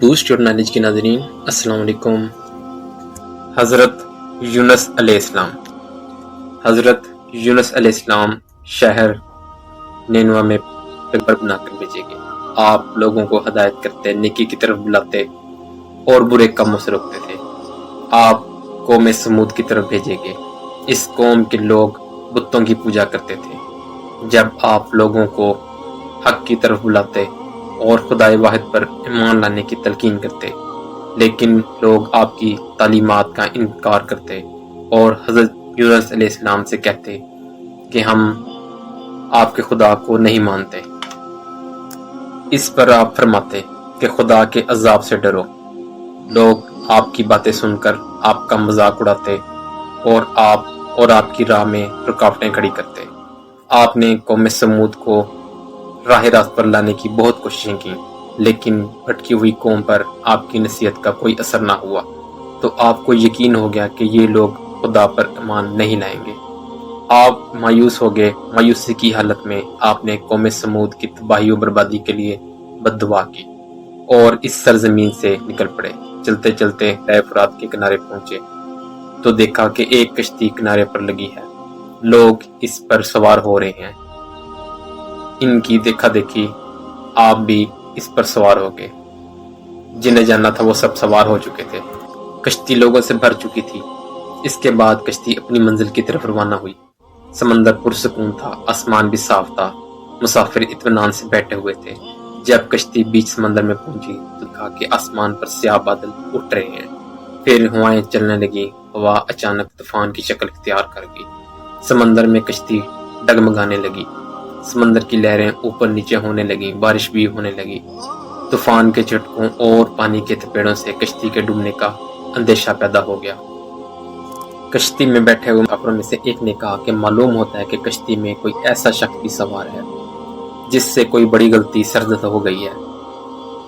Boost اور knowledge کے ناظرین السلام علیکم۔ حضرت یونس علیہ السلام شہر نینوا میں پیغمبر بنا کر بھیجے گئے۔ آپ لوگوں کو ہدایت کرتے، نیکی کی طرف بلاتے اور برے کاموں سے روکتے تھے۔ آپ قوم سمود کی طرف بھیجے گئے۔ اس قوم کے لوگ بتوں کی پوجا کرتے تھے۔ جب آپ لوگوں کو حق کی طرف بلاتے اور خدائے واحد پر ایمان لانے کی تلقین کرتے، لیکن لوگ آپ کی تعلیمات کا انکار کرتے اور حضرت یونس علیہ السلام سے کہتے کہ ہم آپ کے خدا کو نہیں مانتے۔ اس پر آپ فرماتے کہ خدا کے عذاب سے ڈرو۔ لوگ آپ کی باتیں سن کر آپ کا مذاق اڑاتے اور آپ کی راہ میں رکاوٹیں کھڑی کرتے۔ آپ نے قوم سمود کو راہ راست پر لانے کی بہت کوششیں کی، لیکن بھٹکی ہوئی قوم پر آپ کی نصیحت کا کوئی اثر نہ ہوا، تو آپ کو یقین ہو گیا کہ یہ لوگ خدا پر ایمان نہیں لائیں گے۔ آپ مایوس ہو گئے۔ مایوسی کی حالت میں آپ نے قوم سمود کی تباہی و بربادی کے لیے بد دعا کی اور اس سرزمین سے نکل پڑے۔ چلتے چلتے دریائے فرات کے کنارے پہنچے تو دیکھا کہ ایک کشتی کنارے پر لگی ہے، لوگ اس پر سوار ہو رہے ہیں۔ ان کی دیکھا دیکھی آپ بھی اس پر سوار ہو گئے۔ جنہیں جانا تھا وہ سب سوار ہو چکے تھے۔ کشتی لوگوں سے بھر چکی تھی۔ اس کے بعد کشتی اپنی منزل کی طرف روانہ ہوئی۔ سمندر پرسکون تھا، آسمان بھی صاف تھا، مسافر اطمینان سے بیٹھے ہوئے تھے۔ جب کشتی بیچ سمندر میں پہنچی تو دیکھا کہ آسمان پر سیاہ بادل اٹھ رہے ہیں، پھر ہوائیں چلنے لگی۔ ہوا اچانک طوفان کی شکل اختیار کر گئی۔ سمندر میں کشتی ڈگمگانے لگی، سمندر کی لہریں اوپر نیچے ہونے لگیں، بارش بھی ہونے لگی۔ طوفان کے جھٹکوں اور پانی کے تھپیڑوں سے کشتی کے ڈوبنے کا اندیشہ پیدا ہو گیا۔ کشتی میں بیٹھے ہوئے مسافروں میں سے ایک نے کہا کہ معلوم ہوتا ہے کہ کشتی میں کوئی ایسا شخص بھی سوار ہے جس سے کوئی بڑی غلطی سرزد ہو گئی ہے۔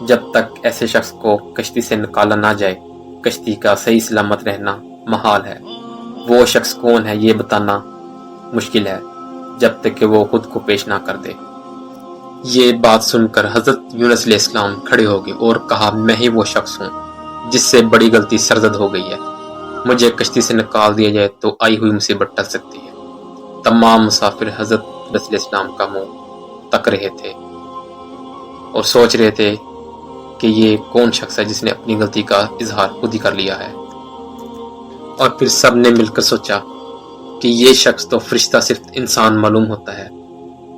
جب تک ایسے شخص کو کشتی سے نکالا نہ جائے، کشتی کا صحیح سلامت رہنا محال ہے۔ وہ شخص کون ہے یہ بتانا مشکل ہے جب تک کہ وہ خود کو پیش نہ کر دے۔ یہ بات سن کر حضرت یونس علیہ السلام کھڑے ہو گئے اور کہا، میں ہی وہ شخص ہوں جس سے بڑی غلطی سرزد ہو گئی ہے۔ مجھے کشتی سے نکال دیا جائے تو آئی ہوئی مصیبت ٹل سکتی ہے۔ تمام مسافر حضرت یونس علیہ السلام کا منہ تک رہے تھے اور سوچ رہے تھے کہ یہ کون شخص ہے جس نے اپنی غلطی کا اظہار خود ہی کر لیا ہے۔ اور پھر سب نے مل کر سوچا کہ یہ شخص تو فرشتہ صرف انسان معلوم ہوتا ہے،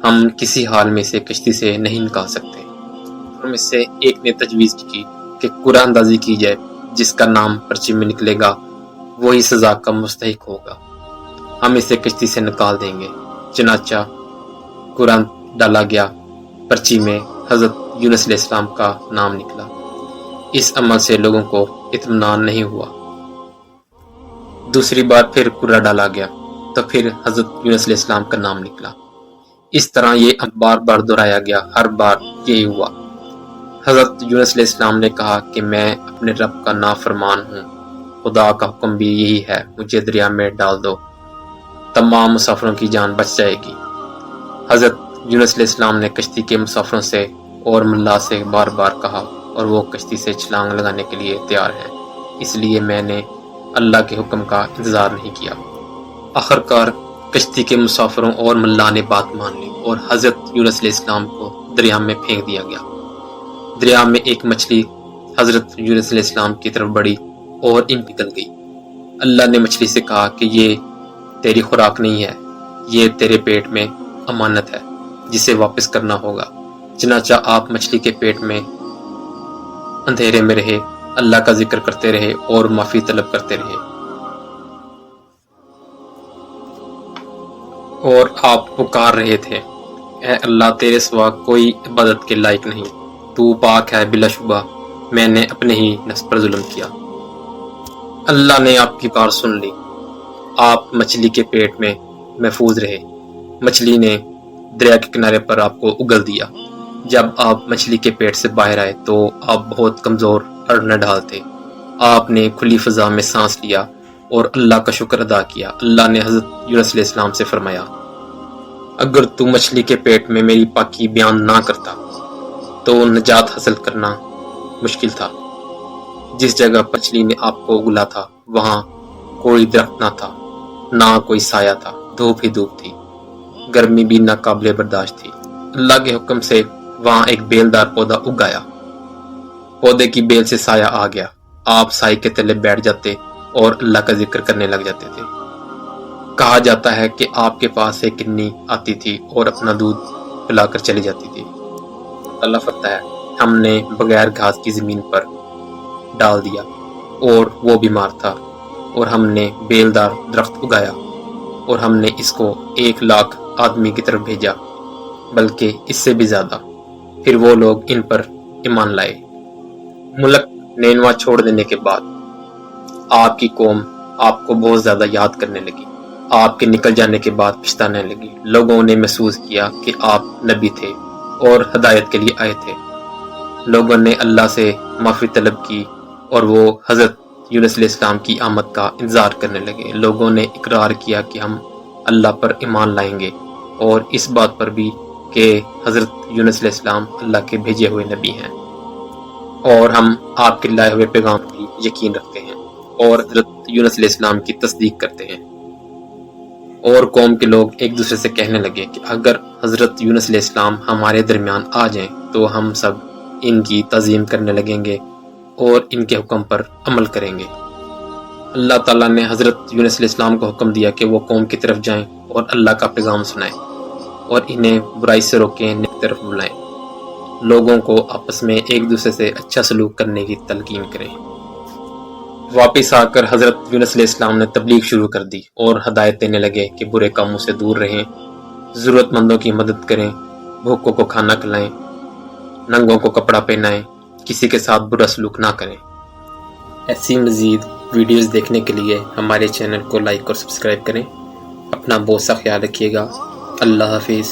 ہم کسی حال میں اسے کشتی سے نہیں نکال سکتے۔ ان میں سے ایک نے تجویز کی کہ قرآن اندازی کی جائے، جس کا نام پرچی میں نکلے گا وہی سزا کا مستحق ہوگا، ہم اسے کشتی سے نکال دیں گے۔ چنانچہ قرآن ڈالا گیا، پرچی میں حضرت یونس علیہ السلام کا نام نکلا۔ اس عمل سے لوگوں کو اطمینان نہیں ہوا۔ دوسری بار پھر قرآن ڈالا گیا تو پھر حضرت یونس علیہ السلام کا نام نکلا۔ اس طرح یہ بار بار دہرایا گیا، ہر بار یہی ہوا۔ حضرت یونس علیہ السلام نے کہا کہ میں اپنے رب کا نافرمان ہوں، خدا کا حکم بھی یہی ہے، مجھے دریا میں ڈال دو، تمام مسافروں کی جان بچ جائے گی۔ حضرت یونس علیہ السلام نے کشتی کے مسافروں سے اور ملا سے بار بار کہا اور وہ کشتی سے چھلانگ لگانے کے لیے تیار ہیں، اس لیے میں نے اللہ کے حکم کا انتظار نہیں کیا۔ آخرکار کشتی کے مسافروں اور ملا نے بات مان لی اور حضرت یونس علیہ السلام کو دریا میں پھینک دیا گیا۔ دریا میں ایک مچھلی حضرت یونس علیہ السلام کی طرف بڑھی اور نکل گئی۔ اللہ نے مچھلی سے کہا کہ یہ تیری خوراک نہیں ہے، یہ تیرے پیٹ میں امانت ہے جسے واپس کرنا ہوگا۔ چنانچہ آپ مچھلی کے پیٹ میں اندھیرے میں رہے، اللہ کا ذکر کرتے رہے اور معافی طلب کرتے رہے، اور آپ پکار رہے تھے، اے اللہ تیرے سوا کوئی عبادت کے لائق نہیں، تو پاک ہے، بلا شبہ میں نے اپنے ہی نفس پر ظلم کیا۔ اللہ نے آپ کی پکار سن لی، آپ مچھلی کے پیٹ میں محفوظ رہے۔ مچھلی نے دریا کے کنارے پر آپ کو اگل دیا۔ جب آپ مچھلی کے پیٹ سے باہر آئے تو آپ بہت کمزور اور نڈھال تھے۔ آپ نے کھلی فضا میں سانس لیا اور اللہ کا شکر ادا کیا۔ اللہ نے حضرت یونس علیہ السلام سے فرمایا، اگر تو مچھلی کے پیٹ میں میری پاکی بیان نہ کرتا تو نجات حاصل کرنا مشکل تھا۔ جس جگہ پر مچھلی نے آپ کو اگلا تھا وہاں کوئی درخت نہ تھا، نہ کوئی سایہ تھا، دھوپ ہی دھوپ تھی، گرمی بھی ناقابل برداشت تھی۔ اللہ کے حکم سے وہاں ایک بیلدار پودا اگ گیا، پودے کی بیل سے سایہ آ گیا، آپ سائے کے تلے بیٹھ جاتے اور اللہ کا ذکر کرنے لگ جاتے تھے۔ کہا جاتا ہے کہ آپ کے پاس ایک کنی آتی تھی اور اپنا دودھ پلا کر چلی جاتی تھی۔ اللہ فرماتا ہے ہم نے بغیر گھاس کی زمین پر ڈال دیا اور وہ بیمار تھا، اور ہم نے بیلدار درخت اگایا اور ہم نے اس کو 1,00,000 آدمی کی طرف بھیجا، بلکہ اس سے بھی زیادہ، پھر وہ لوگ ان پر ایمان لائے۔ ملک نینوا چھوڑ دینے کے بعد آپ کی قوم آپ کو بہت زیادہ یاد کرنے لگی، آپ کے نکل جانے کے بعد پچھتانے لگی۔ لوگوں نے محسوس کیا کہ آپ نبی تھے اور ہدایت کے لیے آئے تھے۔ لوگوں نے اللہ سے معافی طلب کی اور وہ حضرت یونس علیہ السلام کی آمد کا انتظار کرنے لگے۔ لوگوں نے اقرار کیا کہ ہم اللہ پر ایمان لائیں گے، اور اس بات پر بھی کہ حضرت یونس علیہ السلام اللہ کے بھیجے ہوئے نبی ہیں، اور ہم آپ کے لائے ہوئے پیغام بھی یقین رکھتے ہیں اور حضرت یونس علیہ السلام کی تصدیق کرتے ہیں۔ اور قوم کے لوگ ایک دوسرے سے کہنے لگے کہ اگر حضرت یونس علیہ السلام ہمارے درمیان آ جائیں تو ہم سب ان کی تعظیم کرنے لگیں گے اور ان کے حکم پر عمل کریں گے۔ اللہ تعالیٰ نے حضرت یونس علیہ السلام کو حکم دیا کہ وہ قوم کی طرف جائیں اور اللہ کا پیغام سنائیں اور انہیں برائی سے روکیں، نیک کی طرف بلائیں، لوگوں کو آپس میں ایک دوسرے سے اچھا سلوک کرنے کی تلقین کریں۔ واپس آ کر حضرت یونس علیہ السلام نے تبلیغ شروع کر دی اور ہدایت دینے لگے کہ برے کاموں سے دور رہیں، ضرورت مندوں کی مدد کریں، بھوکوں کو کھانا کھلائیں، ننگوں کو کپڑا پہنائیں، کسی کے ساتھ برا سلوک نہ کریں۔ ایسی مزید ویڈیوز دیکھنے کے لیے ہمارے چینل کو لائک اور سبسکرائب کریں۔ اپنا بہت سا خیال رکھیے گا۔ اللہ حافظ۔